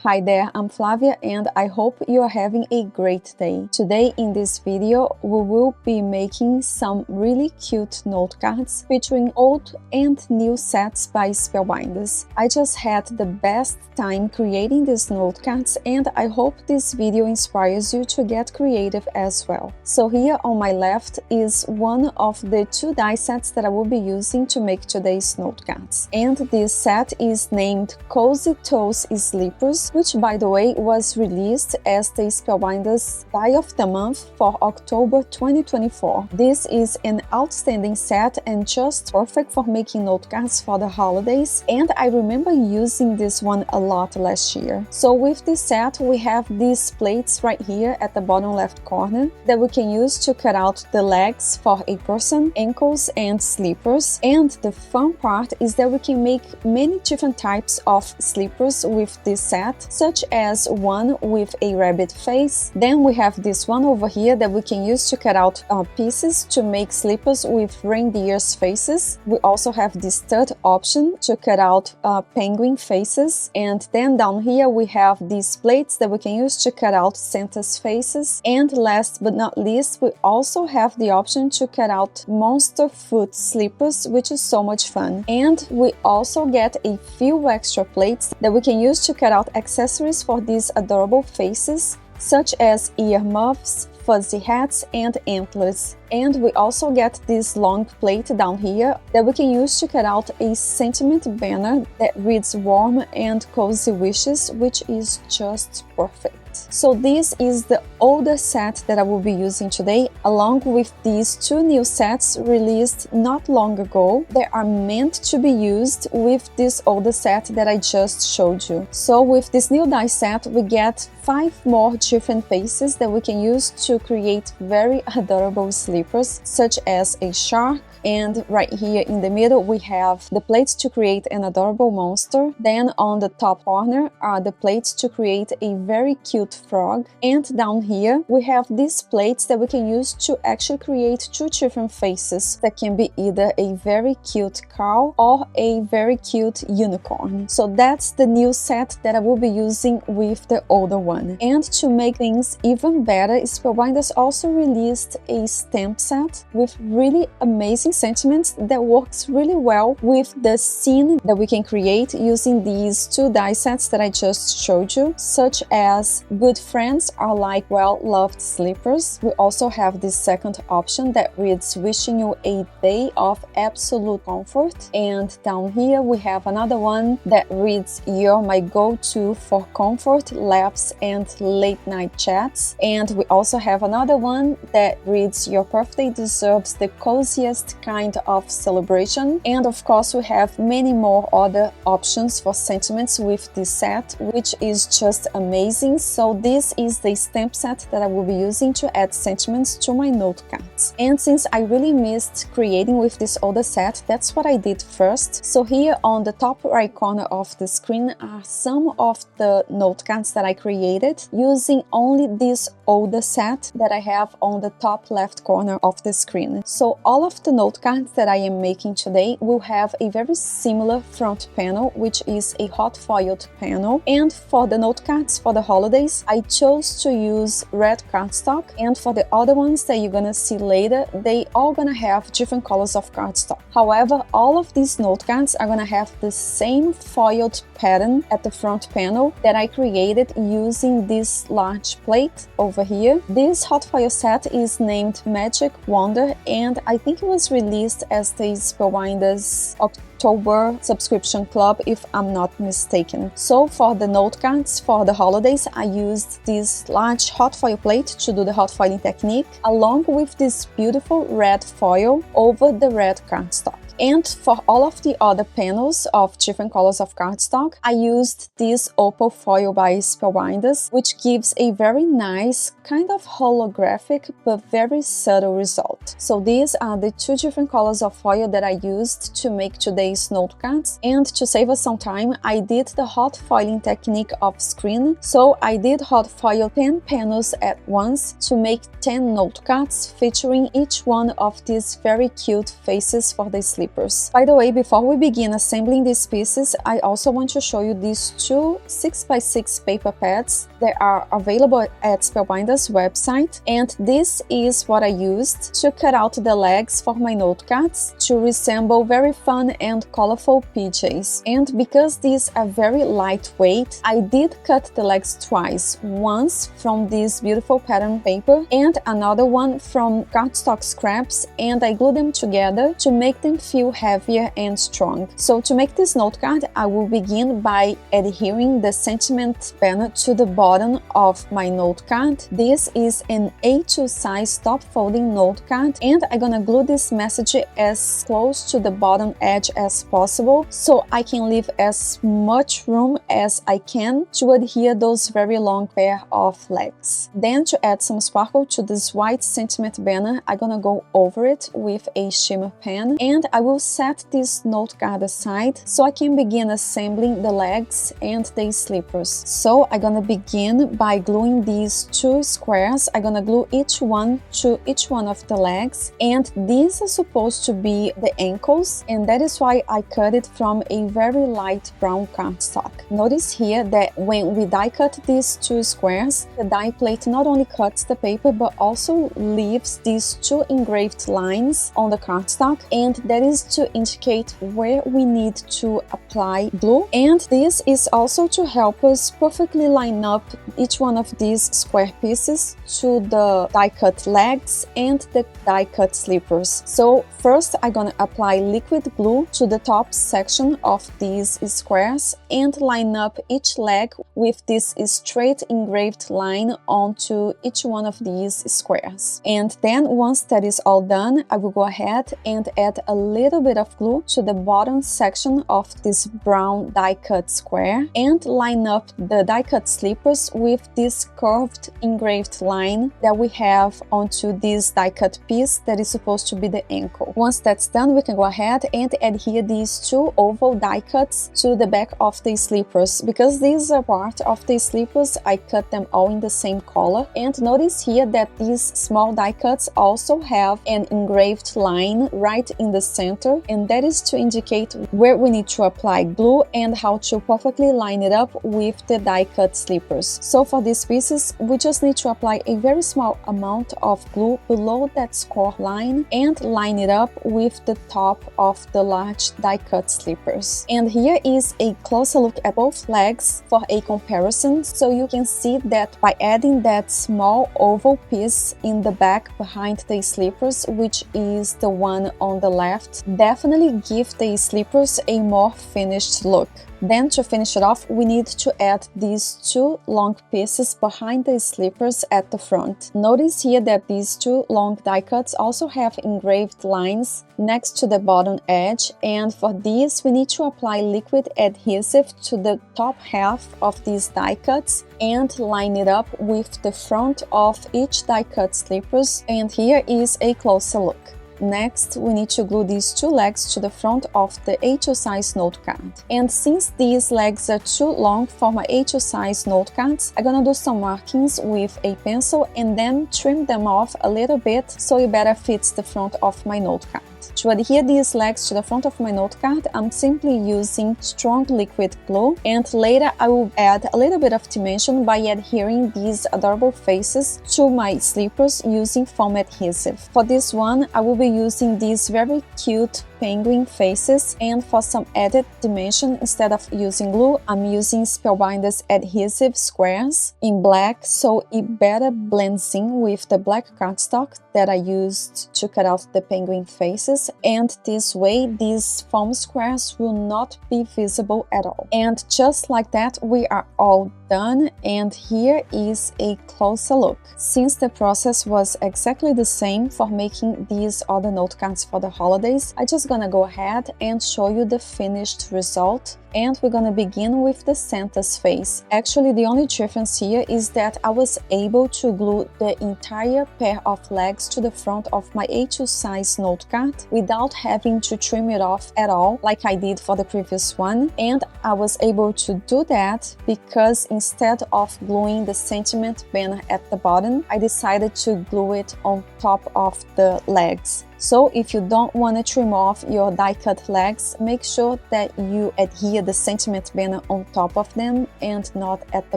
Hi there, I'm Flavia and I hope you are having a great day. Today in this video, we will be making some really cute note cards featuring old and new sets by Spellbinders. I just had the best time creating these note cards and I hope this video inspires you to get creative as well. So here on my left is one of the two die sets that I will be using to make today's note cards. And this set is named Cozy Toes Sleepers, which by the way was released as the Spellbinders Die of the Month for October 2024. This is an outstanding set and just perfect for making note cards for the holidays, and I remember using this one a lot last year. So with this set we have these plates right here at the bottom left corner that we can use to cut out the legs for a person, ankles and sleepers. And the fun part is that we can make many different types of sleepers with this set, such as one with a rabbit face. Then we have this one over here that we can use to cut out pieces to make sleepers with reindeer's faces. We also have this third option to cut out penguin faces. And then down here we have these plates that we can use to cut out Santa's faces. And last but not least, we also have the option to cut out monster foot sleepers, which is so much fun. And we also get a few extra plates that we can use to cut out accessories for these adorable faces, such as earmuffs, fuzzy hats and antlers. And we also get this long plate down here that we can use to cut out a sentiment banner that reads warm and cozy wishes, which is just perfect. So this is the older set that I will be using today, along with these two new sets released not long ago that are meant to be used with this older set that I just showed you. So with this new die set we get 5 more different faces that we can use to create very adorable sleepers, such as a shark. And right here in the middle we have the plates to create an adorable monster. Then on the top corner are the plates to create a very cute frog. And down here we have these plates that we can use to actually create 2 different faces that can be either a very cute cow or a very cute unicorn. So that's the new set that I will be using with the older one. And to make things even better, Spellbinders also released a stamp set with really amazing sentiments that works really well with the scene that we can create using these 2 die sets that I just showed you, such as good friends are like well-loved sleepers. We also have this second option that reads wishing you a day of absolute comfort. And down here we have another one that reads you're my go-to for comfort, laughs and late night chats. And we also have another one that reads your birthday deserves the coziest kind of celebration. And of course we have many more other options for sentiments with this set, which is just amazing. So this is the stamp set that I will be using to add sentiments to my note cards. And since I really missed creating with this older set, that's what I did first. So here on the top right corner of the screen are some of the note cards that I created using only this older set that I have on the top left corner of the screen. So all of the note cards that I am making today will have a very similar front panel, which is a hot foiled panel. And for the note cards for the holidays, I chose to use red cardstock, and for the other ones that you're gonna see later, they all gonna have different colors of cardstock. However, all of these note cards are gonna have the same foiled pattern at the front panel that I created using this large plate over here. This hot foil set is named Magic Wonder, and I think it was released as the Spellbinders October subscription club, if I'm not mistaken. So for the note cards for the holidays, I used this large hot foil plate to do the hot foiling technique, along with this beautiful red foil over the red cardstock. And for all of the other panels of different colors of cardstock, I used this opal foil by Spellbinders, which gives a very nice, kind of holographic but very subtle result. So these are the 2 different colors of foil that I used to make today's note cards. And to save us some time, I did the hot foiling technique off screen. So I did hot foil 10 panels at once to make 10 note cards featuring each one of these very cute faces for the sleep slippers. By the way, before we begin assembling these pieces, I also want to show you these two 6x6 paper pads that are available at Spellbinder's website, and this is what I used to cut out the legs for my note cards to resemble very fun and colorful PJs. And because these are very lightweight, I did cut the legs twice, once from this beautiful pattern paper and another one from cardstock scraps, and I glued them together to make them feel heavier and strong. So to make this note card, I will begin by adhering the sentiment banner to the bottom of my note card. This is an A2 size top folding note card, and I'm gonna glue this message as close to the bottom edge as possible so I can leave as much room as I can to adhere those very long pair of legs. Then to add some sparkle to this white sentiment banner, I'm gonna go over it with a shimmer pen, and I will set this note card aside so I can begin assembling the legs and the slippers. So I'm gonna begin by gluing these two squares. I'm gonna glue each one to each one of the legs, and these are supposed to be the ankles, and that is why I cut it from a very light brown cardstock. Notice here that when we die cut these two squares, the die plate not only cuts the paper but also leaves these two engraved lines on the cardstock, and that is to indicate where we need to apply glue. And this is also to help us perfectly line up each one of these square pieces to the die cut legs and the die cut slippers. So first I'm gonna apply liquid glue to the top section of these squares and line up each leg with this straight engraved line onto each one of these squares. And then once that is all done, I will go ahead and add a little bit of glue to the bottom section of this brown die cut square and line up the die cut slippers with this curved engraved line that we have onto this die cut piece that is supposed to be the ankle. Once that's done, we can go ahead and adhere these two oval die cuts to the back of the slippers. Because these are part of the slippers, I cut them all in the same color. And notice here that these small die cuts also have an engraved line right in the center, and that is to indicate where we need to apply glue and how to perfectly line it up with the die cut slippers. So for these pieces, we just need to apply a very small amount of glue below that score line and line it up with the top of the large die cut slippers. And here is a closer look at both legs for a comparison, so you can see that by adding that small oval piece in the back behind the slippers, which is the one on the left, definitely give the slippers a more finished look. Then to finish it off, we need to add these two long pieces behind the slippers at the front. Notice here that these two long die cuts also have engraved lines next to the bottom edge, and for these we need to apply liquid adhesive to the top half of these die cuts and line it up with the front of each die cut slippers, and here is a closer look. Next, we need to glue these two legs to the front of the A2 size note card. And since these legs are too long for my A2 size note cards, I'm gonna do some markings with a pencil and then trim them off a little bit so it better fits the front of my note card. To adhere these legs to the front of my note card, I'm simply using strong liquid glue, and later I will add a little bit of dimension by adhering these adorable faces to my slippers using foam adhesive. For this one, I will be using these very cute penguin faces, and for some added dimension, instead of using glue, I'm using Spellbinder's adhesive squares in black, so it better blends in with the black cardstock that I used to cut out the penguin faces, and this way these foam squares will not be visible at all. And just like that, we are all done, and here is a closer look. Since the process was exactly the same for making these other note cards for the holidays, I just gonna go ahead and show you the finished result. And we're gonna begin with the Santa's face. Actually, the only difference here is that I was able to glue the entire pair of legs to the front of my A2 size note card without having to trim it off at all like I did for the previous one. And I was able to do that because instead of gluing the sentiment banner at the bottom, I decided to glue it on top of the legs. So if you don't want to trim off your die cut legs, make sure that you adhere the sentiment banner on top of them and not at the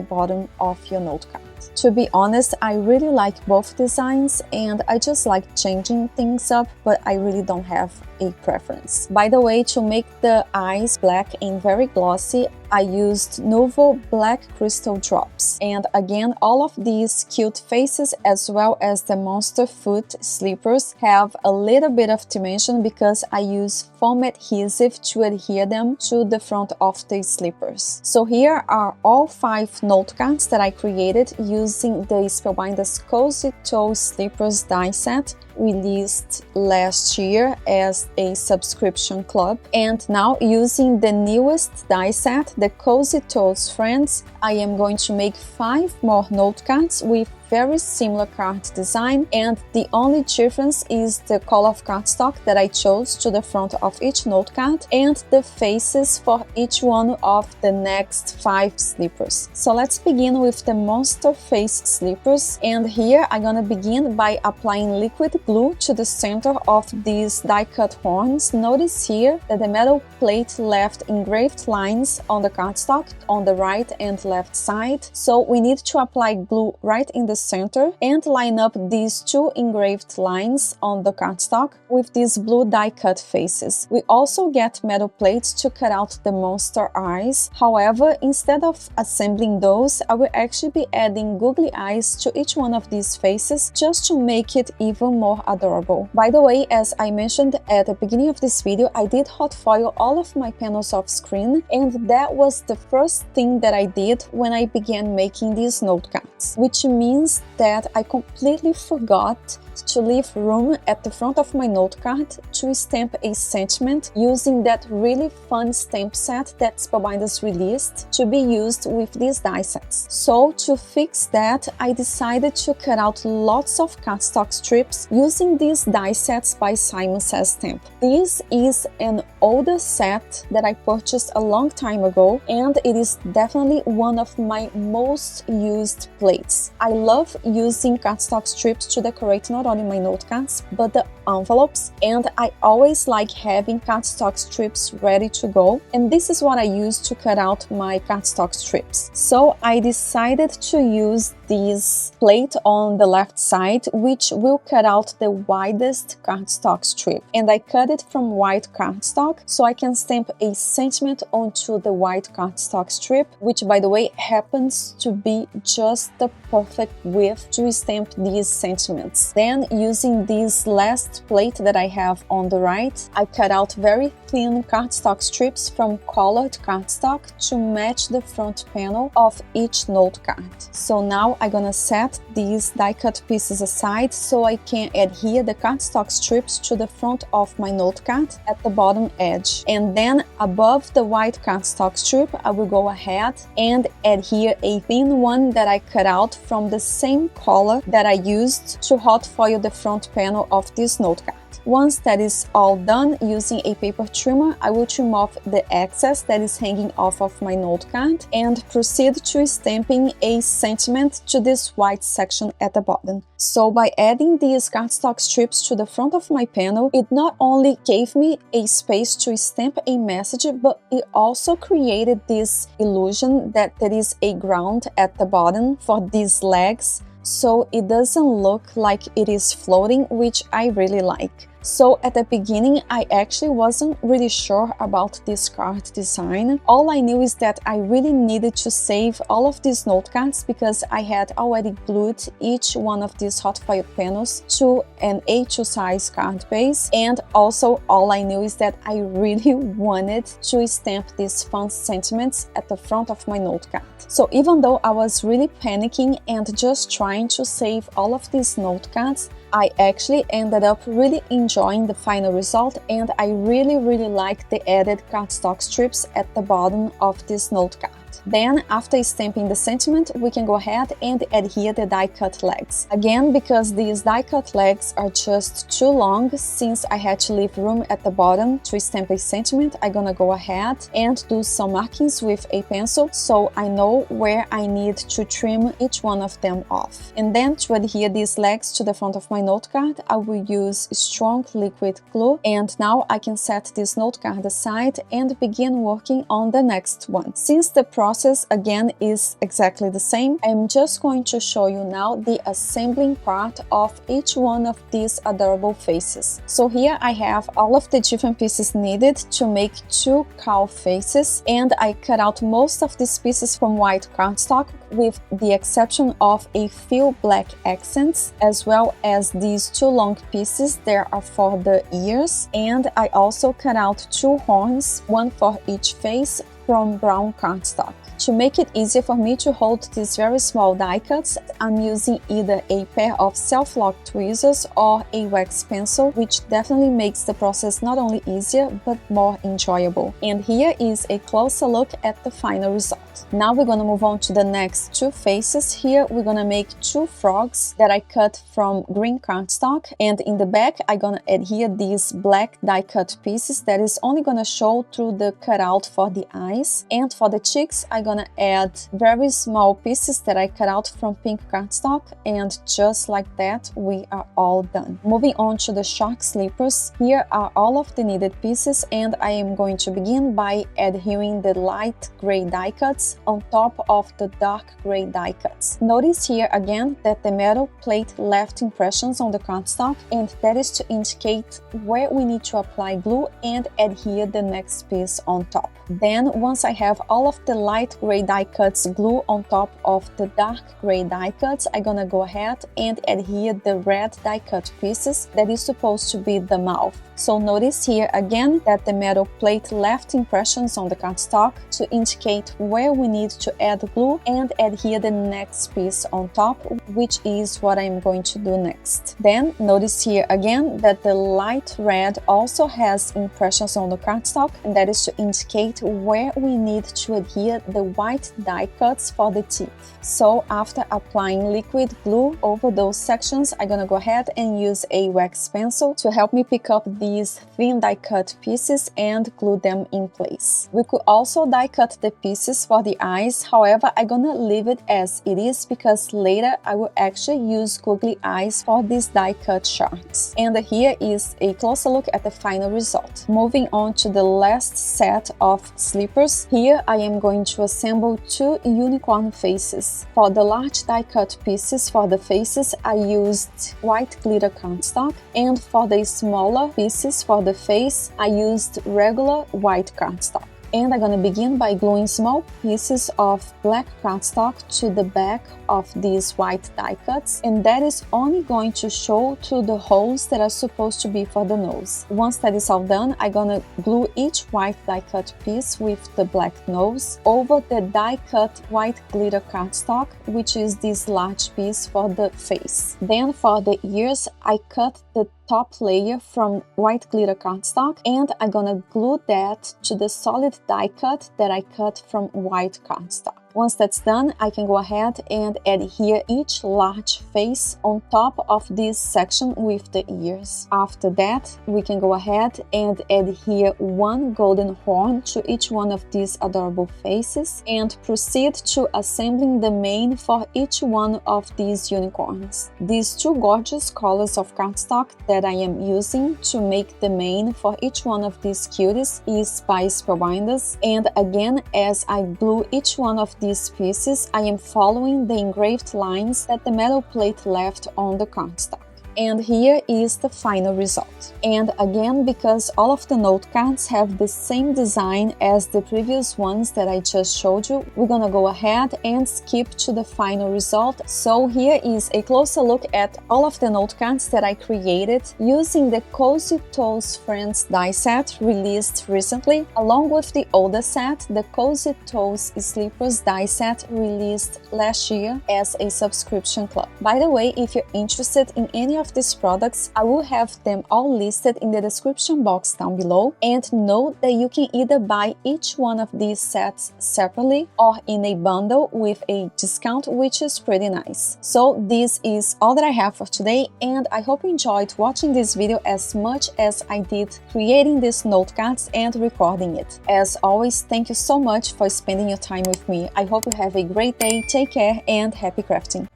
bottom of your note card. To be honest, I really like both designs and I just like changing things up, but I really don't have a preference. By the way, to make the eyes black and very glossy, I used Nuvo Black Crystal Drops. And again, all of these cute faces as well as the monster foot slippers have a little bit of dimension because I use foam adhesive to adhere them to the front of the slippers. So here are all 5 note cards that I created using the Spellbinders Cozy Toe Slippers die set released last year as a subscription club, and now using the newest die set, the Cozy Toes Friends, I am going to make 5 more note cards with very similar card design, and the only difference is the color of cardstock that I chose to the front of each note card and the faces for each one of the next 5 slippers. So let's begin with the monster face slippers, and here I'm gonna begin by applying liquid glue to the center of these die cut horns. Notice here that the metal plate left engraved lines on the cardstock on the right and left side, so we need to apply glue right in the center and line up these 2 engraved lines on the cardstock with these blue die cut faces. We also get metal plates to cut out the monster eyes. However, instead of assembling those, I will actually be adding googly eyes to each one of these faces just to make it even more adorable. By the way, as I mentioned at the beginning of this video, I did hot foil all of my panels off screen, and that was the first thing that I did when I began making these note cards, which means that I completely forgot to leave room at the front of my note card to stamp a sentiment using that really fun stamp set that Spellbinders released to be used with these die sets. So to fix that, I decided to cut out lots of cardstock strips using these die sets by Simon Says Stamp. This is an older set that I purchased a long time ago, and it is definitely one of my most used plates. I love using cardstock strips to decorate not only my note cards but the envelopes, and I always like having cardstock strips ready to go, and this is what I use to cut out my cardstock strips. So I decided to use this plate on the left side, which will cut out the widest cardstock strip, and I cut it from white cardstock so I can stamp a sentiment onto the white cardstock strip, which by the way happens to be just the perfect width to stamp these sentiments. Then using this last plate that I have on the right, I cut out very thin cardstock strips from colored cardstock to match the front panel of each note card. So now I'm gonna set these die cut pieces aside so I can adhere the cardstock strips to the front of my note card at the bottom edge. And then above the white cardstock strip, I will go ahead and adhere a thin one that I cut out from the same color that I used to hot foil the front panel of this note card. Once that is all done, using a paper trimmer, I will trim off the excess that is hanging off of my note card and proceed to stamping a sentiment to this white section at the bottom. So by adding these cardstock strips to the front of my panel, it not only gave me a space to stamp a message, but it also created this illusion that there is a ground at the bottom for these legs, so it doesn't look like it is floating, which I really like. So at the beginning, I actually wasn't really sure about this card design. All I knew is that I really needed to save all of these note cards because I had already glued each one of these hot foil panels to an A2 size card base, and also all I knew is that I really wanted to stamp these fun sentiments at the front of my note card. So even though I was really panicking and just trying to save all of these note cards, I actually ended up really enjoying the final result, and I really like the added cardstock strips at the bottom of this note card. part. Then, after stamping the sentiment, we can go ahead and adhere the die-cut legs. Again, because these die-cut legs are just too long, since I had to leave room at the bottom to stamp a sentiment, I'm gonna go ahead and do some markings with a pencil so I know where I need to trim each one of them off. And then to adhere these legs to the front of my note card, I will use strong liquid glue, and now I can set this note card aside and begin working on the next one. Since the process again is exactly the same, I'm just going to show you now the assembling part of each one of these adorable faces. So here I have all of the different pieces needed to make two cow faces, and I cut out most of these pieces from white cardstock with the exception of a few black accents, as well as these two long pieces that are for the ears, and I also cut out two horns, one for each face, from brown cardstock. To make it easier for me to hold these very small die cuts, I'm using either a pair of self-lock tweezers or a wax pencil, which definitely makes the process not only easier but more enjoyable. And here is a closer look at the final result. Now we're gonna move on to the next two faces. Here we're gonna make two frogs that I cut from green cardstock, and in the back I'm gonna adhere these black die cut pieces that is only gonna show through the cutout for the eyes, and for the cheeks I'm gonna add very small pieces that I cut out from pink cardstock, and just like that we are all done. Moving on to the shark slippers, here are all of the needed pieces, and I am going to begin by adhering the light gray die cuts on top of the dark gray die cuts. Notice here again that the metal plate left impressions on the cardstock, and that is to indicate where we need to apply glue and adhere the next piece on top. Then, once I have all of the light gray die cuts glue on top of the dark gray die cuts, I'm gonna go ahead and adhere the red die cut pieces that is supposed to be the mouth. So notice here again that the metal plate left impressions on the cardstock to indicate where we need to add glue and adhere the next piece on top, which is what I'm going to do next. Then notice here again that the light red also has impressions on the cardstock, and that is to indicate where we need to adhere the white die cuts for the teeth. So after applying liquid glue over those sections, I'm gonna go ahead and use a wax pencil to help me pick up these thin die cut pieces and glue them in place. We could also die cut the pieces for the eyes, however I'm gonna leave it as it is because later I will actually use googly eyes for these die cut sharks. And here is a closer look at the final result. Moving on to the last set of slippers, here I am going to assemble two unicorn faces. For the large die cut pieces for the faces, I used white glitter cardstock, and for the smaller pieces for the face, I used regular white cardstock. And I'm gonna begin by gluing small pieces of black cardstock to the back of these white die cuts, and that is only going to show through the holes that are supposed to be for the nose. Once that is all done, I'm gonna glue each white die cut piece with the black nose over the die cut white glitter cardstock, which is this large piece for the face. Then for the ears, I cut the top layer from white glitter cardstock, and I'm gonna glue that to the solid die cut that I cut from white cardstock. Once that's done, I can go ahead and adhere each large face on top of this section with the ears. After that, we can go ahead and adhere one golden horn to each one of these adorable faces and proceed to assembling the mane for each one of these unicorns. These two gorgeous colors of cardstock that I am using to make the mane for each one of these cuties is by Spellbinders, and again, as I glue each one of these pieces, I am following the engraved lines that the metal plate left on the cardstock. And here is the final result. And again, because all of the note cards have the same design as the previous ones that I just showed you, we're gonna go ahead and skip to the final result. So here is a closer look at all of the note cards that I created using the Cozy Toes Friends die set released recently, along with the older set, the Cozy Toes Slippers die set released last year as a subscription club. By the way, if you're interested in any of of these products, I will have them all listed in the description box down below, and note that you can either buy each one of these sets separately or in a bundle with a discount, which is pretty nice. So this is all that I have for today, and I hope you enjoyed watching this video as much as I did creating these note cards and recording it. As always, thank you so much for spending your time with me. I hope you have a great day, take care, and happy crafting!